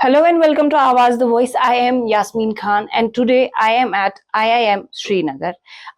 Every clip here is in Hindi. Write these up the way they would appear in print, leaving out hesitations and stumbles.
Hello and welcome to Awaz the Voice. I am Yasmin Khan and today I am at IIM Srinagar.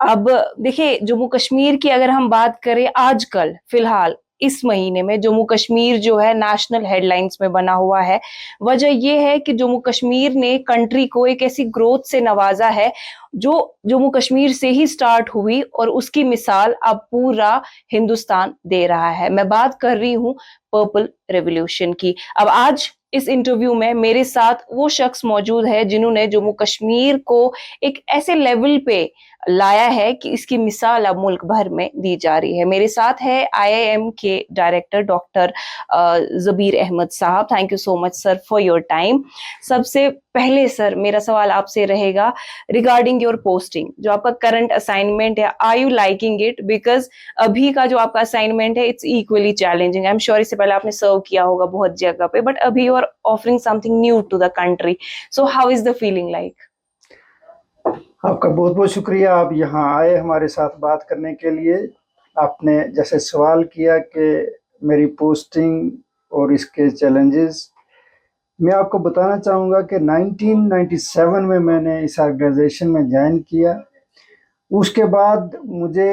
अब देखिए, जम्मू कश्मीर की अगर हम बात करें आजकल फिलहाल इस महीने में जम्मू कश्मीर जो है नेशनल हेडलाइंस में बना हुआ है। वजह यह है कि जम्मू कश्मीर ने कंट्री को एक ऐसी ग्रोथ से नवाजा है जो जम्मू कश्मीर से ही स्टार्ट हुई और उसकी मिसाल अब पूरा हिंदुस्तान दे रहा है। मैं बात कर रही हूँ पर्पल रेवोल्यूशन की। अब आज इस इंटरव्यू में मेरे साथ वो शख्स मौजूद है जिन्होंने जम्मू कश्मीर को एक ऐसे लेवल पे लाया है कि इसकी मिसाल अब मुल्क भर में दी जा रही है। मेरे साथ है आईआईएम के डायरेक्टर डॉक्टर जबीर अहमद साहब। Thank you so much sir for your time. सबसे पहले सर मेरा सवाल आपसे रहेगा रिगार्डिंग योर पोस्टिंग, जो आपका करंट असाइनमेंट है, are you liking it? Because अभी का जो आपका असाइनमेंट है it's equally challenging. I am sure इससे पहले आपने सर्व किया होगा बहुत जगह पे, बट अभी you are offering something new to the country. So how is the feeling like? आपका बहुत बहुत शुक्रिया, आप यहाँ आए हमारे साथ बात करने के लिए। आपने जैसे सवाल किया कि मेरी पोस्टिंग और इसके चैलेंजेस, मैं आपको बताना चाहूँगा कि 1997 में मैंने इस ऑर्गेनाइजेशन में ज्वाइन किया। उसके बाद मुझे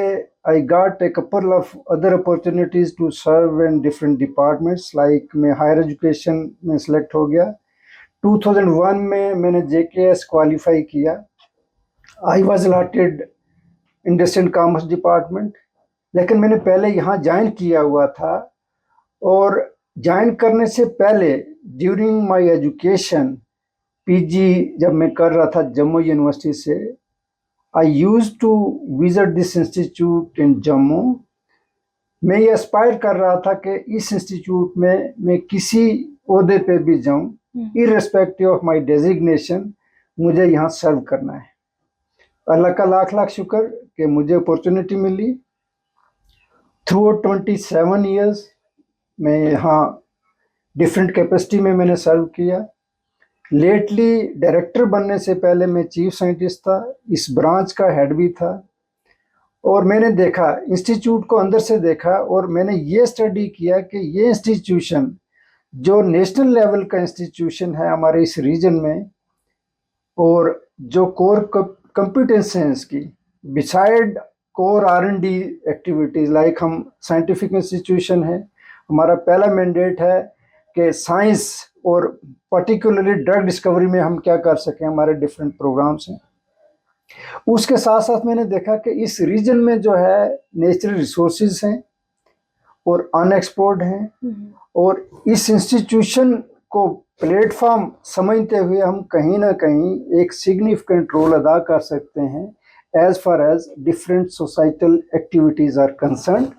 I got a couple of other opportunities to serve in different departments, like मैं हायर एजुकेशन में सिलेक्ट हो गया। 2001 में मैंने JKS क्वालिफाई किया। I was allotted industrial commerce department, लेकिन मैंने पहले यहाँ ज्वाइन किया हुआ था। और ज्वाइन करने से पहले ड्यूरिंग माय एजुकेशन PG जब मैं कर रहा था जम्मू यूनिवर्सिटी से, I used to visit this institute in Jammu. मैं ये एस्पायर कर रहा था कि इस इंस्टीट्यूट में मैं किसी ओहदे पे भी जाऊं, इररिस्पेक्टिव ऑफ माय डेजिग्नेशन, मुझे यहाँ सर्व करना है। अल्लाह का लाख लाख शुक्र कि मुझे अपॉर्चुनिटी मिली। थ्रू 27 ईयर्स मैं यहाँ डिफरेंट कैपेसिटी में मैंने सर्व किया। लेटली डायरेक्टर बनने से पहले मैं चीफ साइंटिस्ट था, इस ब्रांच का हेड भी था। और मैंने देखा इंस्टीट्यूट को अंदर से देखा और मैंने ये स्टडी किया कि ये इंस्टीट्यूशन जो नेशनल लेवल का इंस्टीट्यूशन है हमारे इस रीजन में, और जो कोर कंपिटेंस हैं इसकी, beside core R&D activities, like हम साइंटिफिक इंस्टीट्यूशन है, हमारा पहला मैंडेट है कि साइंस और पर्टिकुलरली ड्रग डिस्कवरी में हम क्या कर सकें, हमारे डिफरेंट प्रोग्राम्स हैं। उसके साथ साथ मैंने देखा कि इस रीजन में जो है नेचुरल रिसोर्सेज हैं और अनएक्सप्लोर्ड हैं, और इस इंस्टीट्यूशन को प्लेटफॉर्म समझते हुए हम कहीं ना कहीं एक सिग्निफिकेंट रोल अदा कर सकते हैं as far as different societal activities are concern.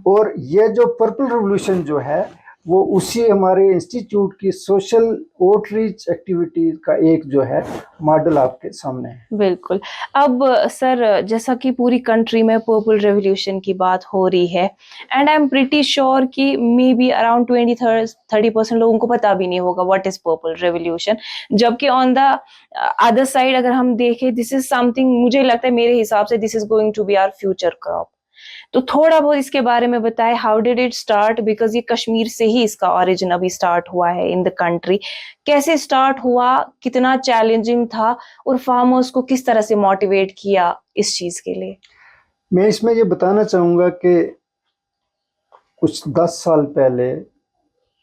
और ये जो पर्पल रेवोल्यूशन जो है वो उसी हमारे इंस्टीट्यूट की सोशल आउटरीच एक्टिविटीज का एक जो है मॉडल आपके सामने है। बिल्कुल। अब सर जैसा कि पूरी कंट्री में पर्पल रेवोल्यूशन की बात हो रही है and I am pretty sure कि मे बी अराउंड 20-30% लोगों को पता भी नहीं होगा व्हाट इज पर्पल रेवोल्यूशन, जबकि ऑन द अदर साइड अगर हम देखें दिस इज समथिंग, मुझे लगता है मेरे हिसाब से this is going to be our future crop. तो थोड़ा बहुत इसके बारे में बताएं, how did it start? Because ये कश्मीर से ही इसका ओरिजिन अभी स्टार्ट हुआ है इन द कंट्री। कैसे स्टार्ट हुआ, कितना चैलेंजिंग था, और फार्मर्स को किस तरह से मोटिवेट किया इस चीज के लिए? मैं इसमें ये बताना चाहूँगा कि कुछ 10 साल पहले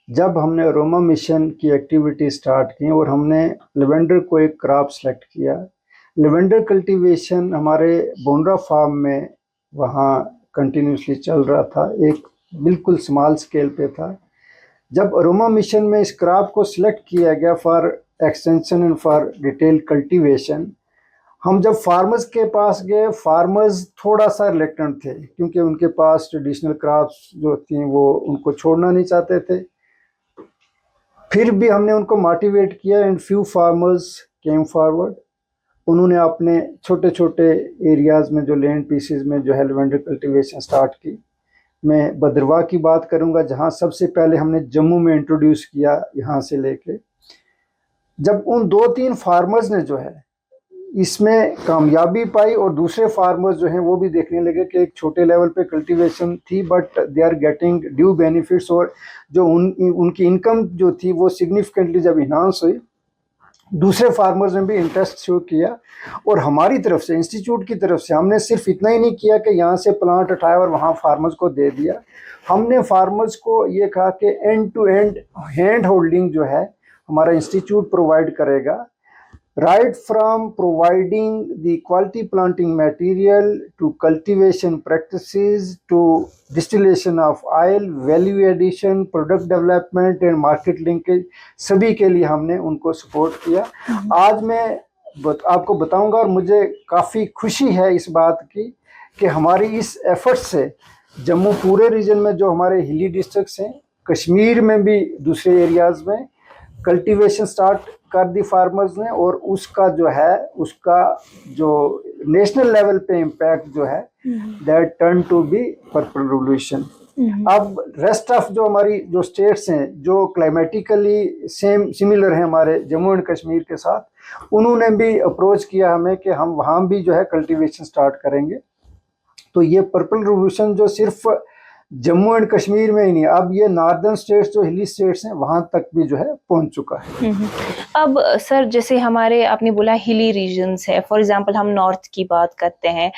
जब हमने अरोमा मिशन की एक्टिविटी स्टार्ट की और हमने लेवेंडर को एक क्रॉप सेलेक्ट किया, लेवेंडर कल्टीवेशन हमारे बोंड्रा फार्म में वहाँ कंटिन्यूसली चल रहा था, एक बिल्कुल स्मॉल स्केल पे था। जब अरोमा मिशन में इस क्रॉप को सिलेक्ट किया गया for extension and for detail cultivation, हम जब फार्मर्स के पास गए, फार्मर्स थोड़ा सा रिलेक्टेंट थे क्योंकि उनके पास ट्रेडिशनल क्रॉप्स जो थी वो उनको छोड़ना नहीं चाहते थे। फिर भी हमने उनको मोटिवेट किया and few farmers came forward. उन्होंने अपने छोटे छोटे एरियाज़ में जो लैंड पीसेस में जो है लेवेंडर कल्टीवेशन स्टार्ट की। मैं भद्रवाह की बात करूंगा जहां सबसे पहले हमने जम्मू में इंट्रोड्यूस किया। यहाँ से लेके जब उन 2-3 फार्मर्स ने जो है इसमें कामयाबी पाई और दूसरे फार्मर्स जो हैं वो भी देखने लगे कि एक छोटे लेवल पे कल्टीवेशन थी but they are getting due benefits, और जो उनकी इनकम जो थी वो सिग्निफिकेंटली जब इन्हांस हुई, दूसरे फार्मर्स ने भी इंटरेस्ट शो किया। और हमारी तरफ से, इंस्टीट्यूट की तरफ से, हमने सिर्फ इतना ही नहीं किया कि यहाँ से प्लांट उठाया और वहाँ फार्मर्स को दे दिया। हमने फार्मर्स को ये कहा कि end to end hand holding जो है हमारा इंस्टीट्यूट प्रोवाइड करेगा, right from providing the quality planting material to cultivation practices to distillation of oil, value addition, product development and market linkage, सभी के लिए हमने उनको सपोर्ट किया। आज मैं आपको बताऊंगा और मुझे काफ़ी खुशी है इस बात की कि हमारी इस एफर्ट से जम्मू पूरे रीजन में जो हमारे हिली डिस्ट्रिक्ट्स हैं, कश्मीर में भी दूसरे एरियाज़ में कल्टीवेशन स्टार्ट कर दी फार्मर्स ने, और उसका जो है उसका जो नेशनल लेवल पे इम्पैक्ट जो है that turn to be purple revolution. अब रेस्ट ऑफ जो हमारी जो स्टेट्स हैं जो क्लाइमेटिकली सिमिलर हैं हमारे जम्मू एंड कश्मीर के साथ, उन्होंने भी अप्रोच किया हमें कि हम वहाँ भी जो है कल्टीवेशन स्टार्ट करेंगे। तो ये पर्पल रिवॉल्यूशन जो सिर्फ जम्मू एंड कश्मीर में ही नहीं, अब ये नॉर्दर्न स्टेट्स जो हिली स्टेट्स हैं वहां तक भी जो है पहुंच चुका है। अब सर जैसे हमारे आपने बोला हिली रीजन्स है, फॉर एग्जांपल हम नॉर्थ की बात करते हैं,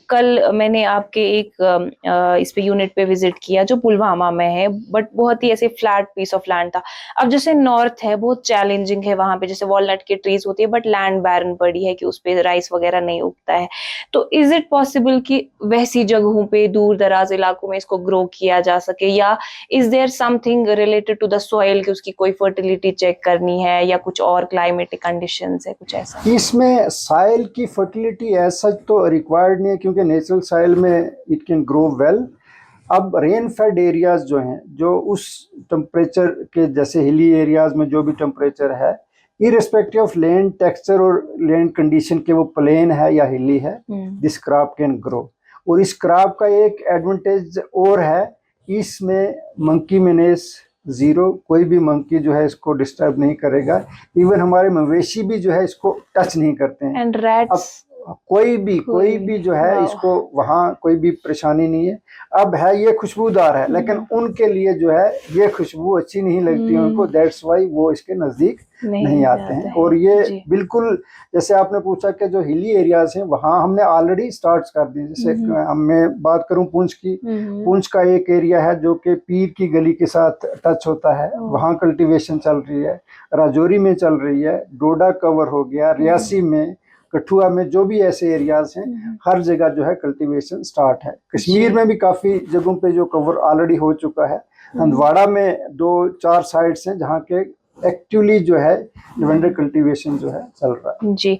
कल मैंने आपके एक इस पे यूनिट पे विजिट किया जो पुलवामा में है, बट बहुत ही ऐसे फ्लैट पीस ऑफ लैंड था। अब जैसे नॉर्थ है बहुत चैलेंजिंग है, वहां पे जैसे वॉलनट की ट्रीज होती है बट लैंड बैरन पड़ी है कि उस पे राइस वगैरह नहीं उगता है। तो इज इट पॉसिबल कि वैसी जगहों पे दूर दराज इलाकों में इसको ग्रो किया जा सके, या is there something related to the soil कि उसकी कोई फर्टिलिटी चेक करनी है या कुछ और क्लाइमेटिक कंडीशंस है कुछ ऐसा? इसमें सॉइल की फर्टिलिटी एज सच तो रिक्वायर्ड नहीं है क्योंकि नेचुरल सॉइल में इट कैन ग्रो वेल। अब रेन फेड एरियाज जो हैं, जो उस टेम्परेचर के जैसे हिली एरियाज में जो भी टेम्परेचर है, इररिस्पेक्टिव ऑफ लैंड टेक्सचर और लैंड कंडीशन के वो प्लेन है या हिली है, दिस क्रॉप कैन ग्रो। और इस क्रॉप का एक एडवांटेज और है, इसमें मंकी मेनेस जीरो, कोई भी मंकी जो है इसको डिस्टर्ब नहीं करेगा, इवन हमारे मवेशी भी जो है इसको टच नहीं करते हैं। एंड रैट्स, कोई भी जो है इसको वहाँ कोई भी परेशानी नहीं है। अब है ये खुशबूदार है लेकिन उनके लिए जो है ये खुशबू अच्छी नहीं लगती है उनको, दैट्स वाई वो इसके नज़दीक नहीं आते हैं। और ये बिल्कुल जैसे आपने पूछा कि जो हिली एरियाज हैं वहाँ हमने ऑलरेडी स्टार्ट कर दी। जैसे मैं बात करूँ पुंछ की, पुंछ का एक एरिया है जो कि पीर की गली के साथ टच होता है, वहाँ कल्टीवेशन चल रही है, राजौरी में चल रही है, डोडा कवर हो गया, रियासी में, कठुआ में, जो भी ऐसे एरियाज हैं हर जगह जो है कल्टीवेशन स्टार्ट है। कश्मीर में भी काफ़ी जगहों पे जो कवर ऑलरेडी हो चुका है। हंदवाड़ा में 2-4 साइट्स हैं जहाँ के एक्टिवली जो है लेवेंडर कल्टीवेशन जो है चल रहा है। जी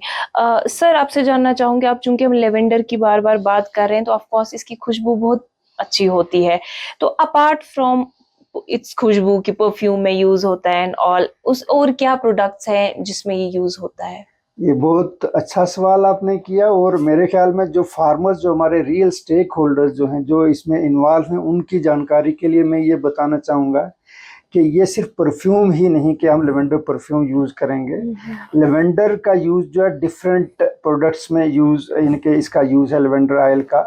सर आपसे जानना चाहूंगे, आप चूंकि हम लेवेंडर की बार बार बात कर रहे हैं तो ऑफ कोर्स इसकी खुशबू बहुत अच्छी होती है, तो अपार्ट फ्रॉम इट्स खुशबू की परफ्यूम में यूज होता है एंड ऑल, उस और क्या प्रोडक्ट्स हैं जिसमें ये यूज होता है? ये बहुत अच्छा सवाल आपने किया, और मेरे ख्याल में जो फार्मर्स, जो हमारे रियल स्टेक होल्डर्स जो हैं, जो इसमें इन्वॉल्व हैं, उनकी जानकारी के लिए मैं ये बताना चाहूँगा कि ये सिर्फ परफ्यूम ही नहीं कि हम लेवेंडर परफ्यूम यूज़ करेंगे। लेवेंडर का यूज़ जो है डिफरेंट प्रोडक्ट्स में यूज़, इनके इसका यूज़ है लेवेंडर ऑयल का,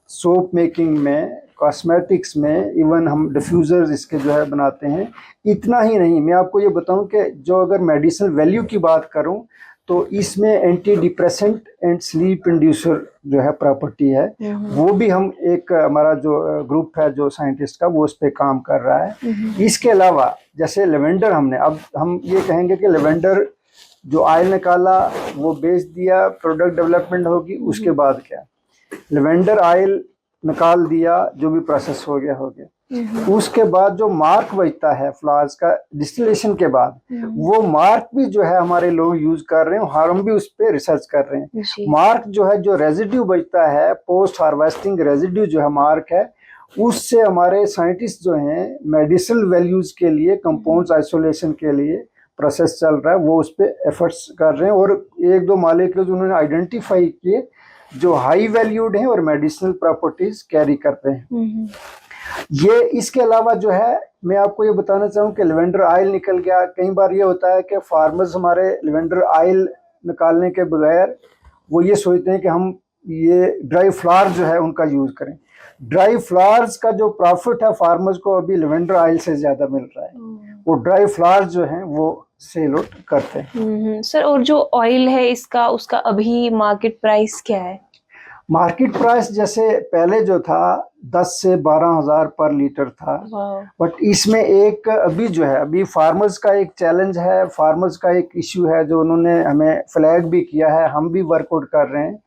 सोप मेकिंग में, कॉस्मेटिक्स में, इवन हम डिफ्यूज़र्स इसके जो है बनाते हैं। इतना ही नहीं, मैं आपको ये बताऊं कि जो अगर मेडिसिनल वैल्यू की बात करूं तो इसमें anti depressant and sleep inducer जो है प्रॉपर्टी है, वो भी हम एक हमारा जो ग्रुप है जो साइंटिस्ट का वो उस पर काम कर रहा है। इसके अलावा जैसे लेवेंडर हमने, अब हम ये कहेंगे कि लेवेंडर जो ऑयल निकाला वो बेच दिया, प्रोडक्ट डेवलपमेंट होगी, उसके बाद क्या, लेवेंडर ऑयल निकाल दिया, जो भी प्रोसेस हो गया, उसके बाद जो मार्क बचता है फ्लावर्स का डिस्टिलेशन के बाद, वो मार्क भी जो है हमारे लोग यूज कर रहे हैं, हम भी उस पर रिसर्च कर रहे हैं। मार्क जो है, जो रेजिड्यू बचता है, पोस्ट हार्वेस्टिंग रेजिड्यू जो है मार्क है, उससे हमारे साइंटिस्ट जो हैं मेडिसिनल वैल्यूज के लिए, कंपाउंड्स आइसोलेशन के लिए प्रोसेस चल रहा है, वो उस पर एफर्ट्स कर रहे हैं। और 1-2 मालिक्यूल्स उन्होंने आइडेंटिफाई किए जो हाई वैल्यूड हैं और मेडिसिनल प्रॉपर्टीज कैरी करते हैं। ये इसके अलावा जो है मैं आपको ये बताना चाहूँ कि लेवेंडर ऑयल निकल गया। कई बार ये होता है कि फार्मर्स हमारे लेवेंडर ऑयल निकालने के बगैर वो ये सोचते हैं कि हम ये ड्राई फ्लावर जो है उनका यूज़ करें। ड्राई फ्लावर्स का जो प्रॉफिट है फार्मर्स को अभी लेवेंडर ऑयल से ज़्यादा मिल रहा है, वो ड्राई फ्लावर्स जो हैं वो सेल आउट करते हैं। सर, और जो ऑयल है इसका, उसका अभी मार्केट प्राइस क्या है? मार्केट प्राइस जैसे पहले जो था 10 से 12 हज़ार पर लीटर था, बट इसमें एक अभी जो है, अभी फार्मर्स का एक चैलेंज है, फार्मर्स का एक इश्यू है जो उन्होंने हमें फ्लैग भी किया है, हम भी वर्कआउट कर रहे हैं।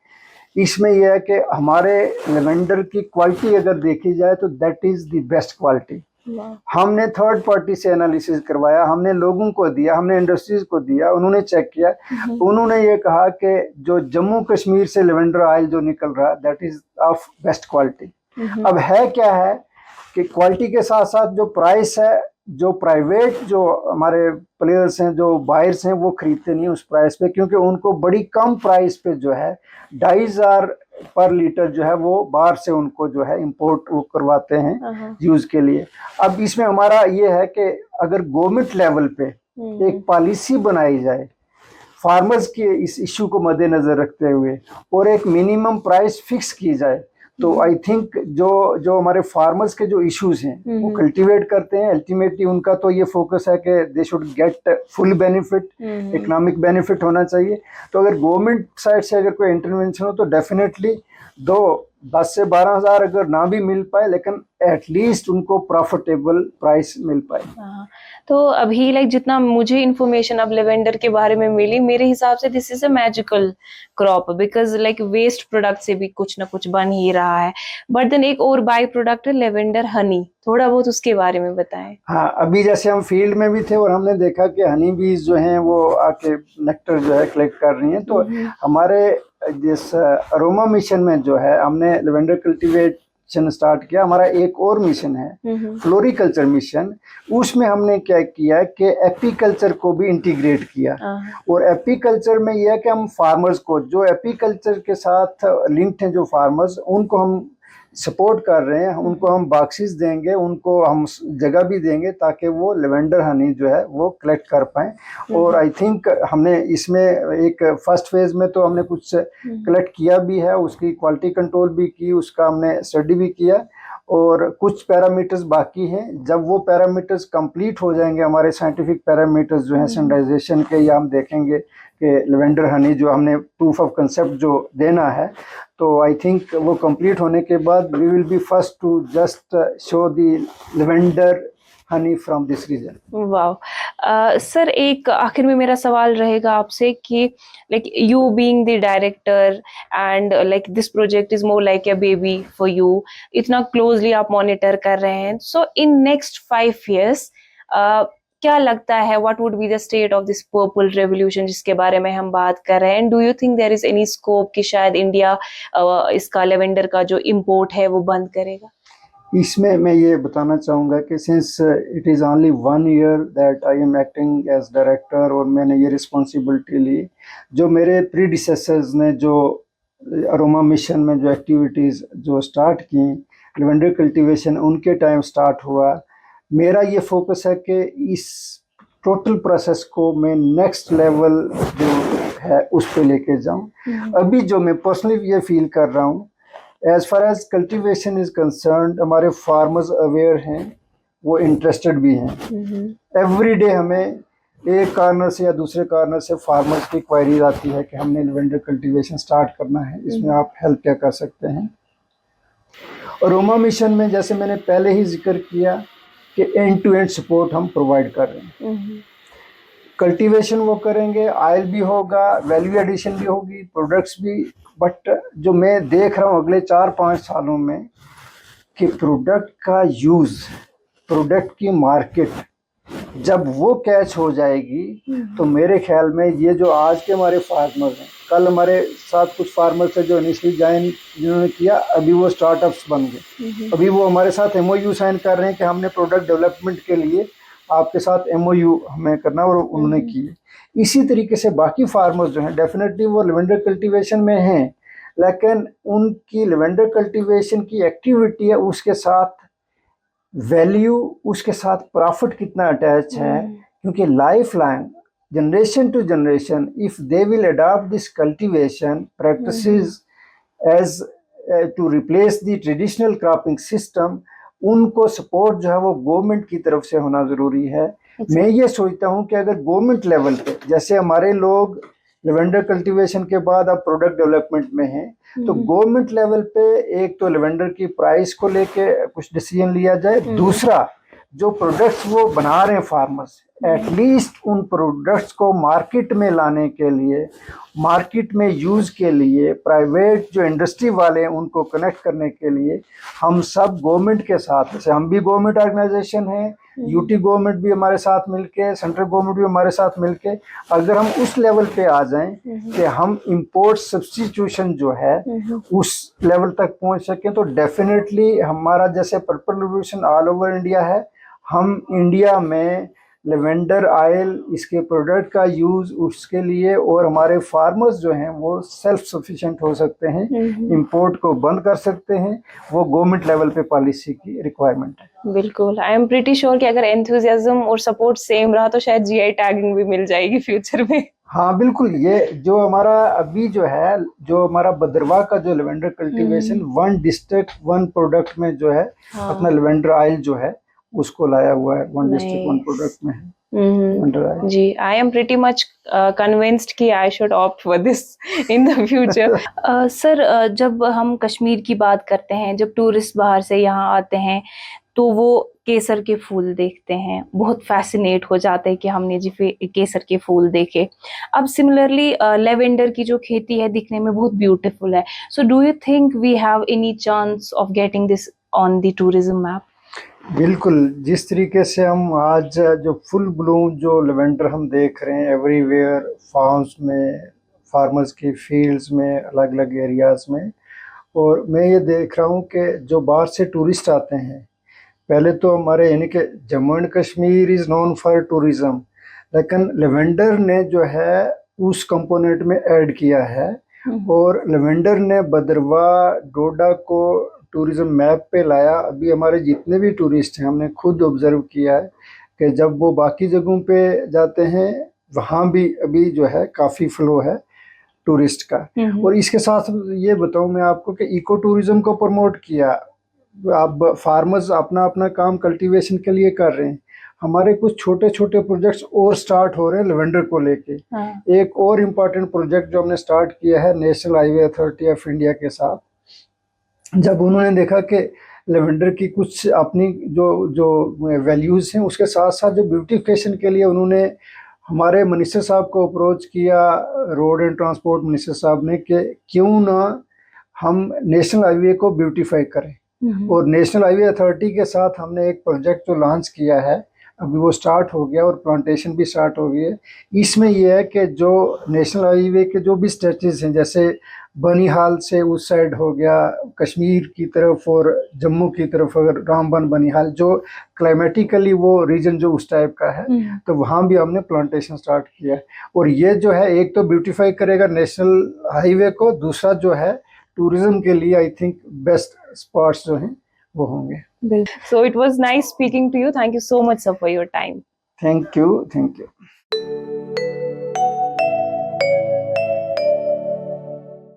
इसमें यह है कि हमारे लेवेंडर की क्वालिटी अगर देखी जाए तो that is the best quality. हमने थर्ड पार्टी से एनालिसिस करवाया, हमने लोगों को दिया, हमने इंडस्ट्रीज को दिया, उन्होंने चेक किया, उन्होंने ये कहा कि जो जम्मू कश्मीर से लेवेंडर ऑयल जो निकल रहा है that is of best quality. अब है क्या है कि क्वालिटी के साथ साथ जो प्राइस है, जो प्राइवेट जो हमारे प्लेयर्स हैं, जो बायर्स हैं, वो खरीदते नहीं उस प्राइस पे, क्योंकि उनको बड़ी कम प्राइस पे जो है 2,500 पर लीटर जो है वो बाहर से उनको जो है इंपोर्ट वो करवाते हैं यूज़ के लिए। अब इसमें हमारा ये है कि अगर गवर्नमेंट लेवल पे एक पॉलिसी बनाई जाए फार्मर्स के इस इशू को मद्देनजर रखते हुए और एक मिनिमम प्राइस फिक्स की जाए, तो आई थिंक जो हमारे फार्मर्स के जो इश्यूज हैं वो कल्टीवेट करते हैं। अल्टीमेटली उनका तो ये फोकस है कि they should get full benefit, economic benefit होना चाहिए। तो अगर गवर्नमेंट साइड से अगर कोई इंटरवेंशन हो तो डेफिनेटली 10 से 12 हज़ार अगर ना भी मिल पाए लेकिन एटलीस्ट उनको प्रॉफिटेबल प्राइस मिल पाए। तो अभी लाइक जितना मुझे इन्फॉर्मेशन अब लेवेंडर के बारे में मिली, मेरे हिसाब से this is a magical crop, because like waste product से भी कुछ ना कुछ बन ही रहा है। बट देन एक और बाई प्रोडक्ट है लेवेंडर हनी, थोड़ा बहुत उसके बारे में बताएं। हाँ, अभी जैसे हम फील्ड में भी थे और हमने देखा कि हनी बीज जो हैं वो आके नेक्टर जो है कलेक्ट कर रही हैं, तो हमारे जिस अरोमा मिशन में जो है हमने लेवेंडर कल्टीवेशन स्टार्ट किया। हमारा एक और मिशन है फ्लोरिकल्चर मिशन, उसमें हमने क्या किया कि एपीकल्चर को भी इंटीग्रेट किया। और एपीकल्चर में यह है कि हम फार्मर्स को जो एपीकल्चर के साथ लिंक्ड हैं जो फार्मर्स, उनको हम सपोर्ट कर रहे हैं, उनको हम बॉक्सेस देंगे, उनको हम जगह भी देंगे ताकि वो लेवेंडर हनी जो है वो कलेक्ट कर पाएँ। और आई थिंक हमने इसमें एक फर्स्ट फेज़ में तो हमने कुछ कलेक्ट किया भी है, उसकी क्वालिटी कंट्रोल भी की, उसका हमने स्टडी भी किया और कुछ पैरामीटर्स बाकी हैं। जब वो पैरामीटर्स कंप्लीट हो जाएंगे, हमारे साइंटिफिक पैरामीटर्स जो हैं स्टैंडर्डाइजेशन के, या हम देखेंगे कि लेवेंडर हनी जो हमने प्रूफ ऑफ कंसेप्ट जो देना है, तो आई थिंक वो कंप्लीट होने के बाद we will be first to just show the lavender honey from this region. Wow. Sir, एक आखिर में मेरा सवाल रहेगा आपसे कि like you being the director and like this project is more like a baby for you, इतना क्लोजली आप मॉनिटर कर रहे हैं, सो इन नेक्स्ट 5 years क्या लगता है what would be the state of this purple revolution जिसके बारे में हम बात कर रहे हैं? Do you think there is any scope कि शायद इंडिया इसका लेवेंडर का जो इंपोर्ट है वो बंद करेगा? इसमें मैं ये बताना चाहूँगा कि since it is only 1 year that I am acting as director और मैंने ये रिस्पॉन्सिबिलिटी ली, जो मेरे प्रीडिसेसर्स ने जो अरोमा मिशन में जो एक्टिविटीज़ जो स्टार्ट की, लेवेंडर कल्टीवेशन उनके टाइम स्टार्ट हुआ। मेरा ये फोकस है कि इस टोटल प्रोसेस को मैं नेक्स्ट लेवल जो है उस पर लेके जाऊँ। अभी जो मैं पर्सनली ये फील कर रहा हूँ, as far as cultivation is concern, हमारे फार्मर्स अवेयर हैं, वो इंटरेस्टेड भी हैं। एवरी डे हमें एक कार्नर से या दूसरे कार्नर से फार्मर्स की क्वायरीज आती है कि हमने लेवेंडर कल्टीवेशन स्टार्ट करना है, इसमें आप हेल्प क्या कर सकते हैं। अरोमा मिशन में जैसे मैंने पहले ही जिक्र किया कि एंड टू एंड सपोर्ट हम प्रोवाइड कर रहे हैं। कल्टीवेशन वो करेंगे, ऑयल भी होगा, वैल्यू एडिशन भी होगी, प्रोडक्ट्स भी। बट जो मैं देख रहा हूँ अगले 4-5 सालों में कि प्रोडक्ट का यूज़, प्रोडक्ट की मार्केट जब वो कैच हो जाएगी तो मेरे ख्याल में ये जो आज के हमारे फार्मर्स हैं, कल हमारे साथ कुछ फार्मर्स हैं जो इनिशियली ज्वाइन जिन्होंने किया, अभी वो स्टार्टअप्स बन गए, अभी वो हमारे साथ MOU साइन कर रहे हैं कि हमने प्रोडक्ट डेवलपमेंट के लिए आपके साथ MOU हमें करना, और उन्होंने किए। इसी तरीके से बाकी फार्मर्स जो हैं डेफिनेटली वो लेवेंडर कल्टीवेशन में हैं, लेकिन उनकी लेवेंडर कल्टीवेशन की एक्टिविटी है, उसके साथ वैल्यू, उसके साथ प्रॉफिट कितना अटैच है, क्योंकि life line generation to generation, if they will adopt this cultivation practices as to replace the traditional cropping system, उनको सपोर्ट जो है वो गवर्नमेंट की तरफ से होना ज़रूरी है। मैं ये सोचता हूँ कि अगर गवर्नमेंट लेवल पे, जैसे हमारे लोग लेवेंडर कल्टीवेशन के बाद अब प्रोडक्ट डेवलपमेंट में हैं, तो गवर्नमेंट लेवल पे एक तो लेवेंडर की प्राइस को लेके कुछ डिसीजन लिया जाए, दूसरा जो प्रोडक्ट्स वो बना रहे हैं फार्मर्स, एटलीस्ट उन प्रोडक्ट्स को मार्केट में लाने के लिए, मार्केट में यूज़ के लिए प्राइवेट जो इंडस्ट्री वाले हैं उनको कनेक्ट करने के लिए हम सब गवर्नमेंट के साथ, जैसे हम भी गवर्नमेंट ऑर्गेनाइजेशन हैं, यूटी गवर्नमेंट भी हमारे साथ मिलके, सेंट्रल गवर्नमेंट भी हमारे साथ मिलके, अगर हम उस लेवल पे आ जाएं कि हम इंपोर्ट सब्स्टिट्यूशन जो है उस लेवल तक पहुंच सकें, तो डेफिनेटली हमारा जैसे purple revolution all over India है, हम इंडिया में लेवेंडर ऑयल इसके प्रोडक्ट का यूज़ उसके लिए, और हमारे फार्मर्स जो हैं वो सेल्फ सफिशिएंट हो सकते हैं, इंपोर्ट को बंद कर सकते हैं। वो गवर्नमेंट लेवल पे पॉलिसी की रिक्वायरमेंट है। बिल्कुल, आई एम प्रीटी श्योर कि अगर एंथुसियाज्म और सपोर्ट सेम रहा तो शायद जीआई टैगिंग भी मिल जाएगी फ्यूचर में। हाँ बिल्कुल, ये जो हमारा अभी जो है, जो हमारा भद्रवाह का जो लेवेंडर कल्टीवेशन 1 डिस्ट्रिक्ट 1 प्रोडक्ट में जो है अपना लेवेंडर ऑयल जो है उसको लाया हुआ है, 1 डिस्ट्रिक्ट 1 प्रोडक्ट में है। जी, I am pretty much convinced कि I should opt for this in the future. Sir, जब हम कश्मीर की बात करते हैं, जब टूरिस्ट बाहर से यहाँ आते हैं तो वो केसर के फूल देखते हैं, बहुत फैसिनेट हो जाते हैं कि हमने जी केसर के फूल देखे। अब सिमिलरली लेवेंडर की जो खेती है दिखने में बहुत ब्यूटीफुल है। So do you think we have any chance of getting this on the tourism map? बिल्कुल, जिस तरीके से हम आज जो फुल ब्लूम जो लेवेंडर हम देख रहे हैं एवरीवेयर, फार्म्स में, फार्मर्स की फील्ड्स में, अलग अलग एरियाज़ में, और मैं ये देख रहा हूँ कि जो बाहर से टूरिस्ट आते हैं, पहले तो हमारे यानी कि Jammu and Kashmir is known for tourism, लेकिन लेवेंडर ने जो है उस कंपोनेंट में ऐड किया है, और लेवेंडर ने भद्रवाह डोडा को टूरिज़्म मैप पे लाया। अभी हमारे जितने भी टूरिस्ट हैं, हमने खुद ऑब्ज़र्व किया है कि जब वो बाकी जगहों पे जाते हैं वहाँ भी अभी जो है काफ़ी फ्लो है टूरिस्ट का। और इसके साथ ये बताऊँ मैं आपको कि इको टूरिज़्म को प्रमोट किया। अब फार्मर्स अपना अपना काम कल्टीवेशन के लिए कर रहे हैं, हमारे कुछ छोटे छोटे प्रोजेक्ट्स और स्टार्ट हो रहे हैं लेवेंडर को लेके। एक और इम्पॉर्टेंट प्रोजेक्ट जो हमने स्टार्ट किया है national highway authority of India के साथ, जब उन्होंने देखा कि लेवेंडर की कुछ अपनी जो जो वैल्यूज़ हैं, उसके साथ साथ जो ब्यूटिफिकेशन के लिए उन्होंने हमारे मिनिस्टर साहब को अप्रोच किया, रोड एंड ट्रांसपोर्ट मिनिस्टर साहब ने, कि क्यों ना हम नेशनल हाईवे को ब्यूटीफाई करें। और नेशनल हाईवे अथॉरिटी के साथ हमने एक प्रोजेक्ट जो लॉन्च किया है, अभी वो स्टार्ट हो गया और प्लांटेशन भी स्टार्ट हो गई है। इसमें यह है कि जो नेशनल हाईवे के जो भी स्ट्रेचेस हैं, जैसे बनिहाल से उस साइड हो गया कश्मीर की तरफ, और जम्मू की तरफ अगर रामबन बनिहाल, जो क्लाइमेटिकली वो रीजन जो उस टाइप का है, तो वहाँ भी हमने प्लांटेशन स्टार्ट किया है। और ये जो है एक तो ब्यूटीफाई करेगा नेशनल हाईवे को, दूसरा जो है टूरिज्म के लिए आई थिंक बेस्ट स्पॉट्स जो हैं वो होंगे। So it was nice speaking to you. Thank you so much, sir, for your time. Thank you.